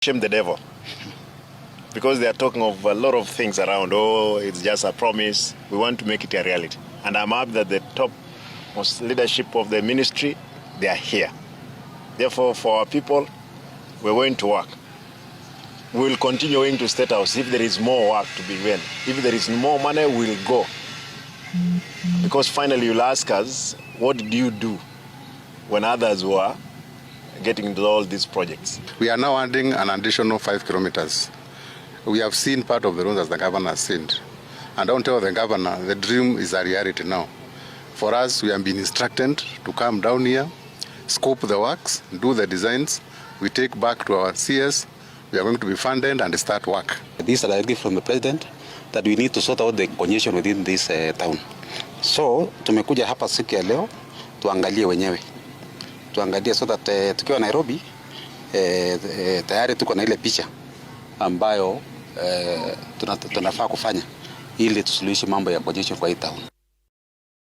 Shame the devil, because they are talking of a lot of things around. Oh, it's just a promise. We want to make it a reality. And I'm happy that the top most leadership of the ministry, they are here. Therefore, for our people, we're going to work. We will continue going to State House if there is more work to be done. If there is more money, we'll go. Because finally you'll ask us, what did you do when others were getting into all these projects? We are now adding an additional 5 kilometers. We have seen part of the roads as the governor has seen. And don't tell the governor, the dream is a reality now. For us, we have been instructed to come down here, scope the works, do the designs. We take back to our CS. We are going to be funded and start work. This is a directive from the president that we need to sort out the congestion within this town. So, tumekuja hapa siku ya leo, tuangalie wenyewe. Tuangalie so that tukiwa Nairobi, tayari tuko na ile picha ambayo tunafaa kufanya ili tusuluhishe mambo ya congestion kwa hii town.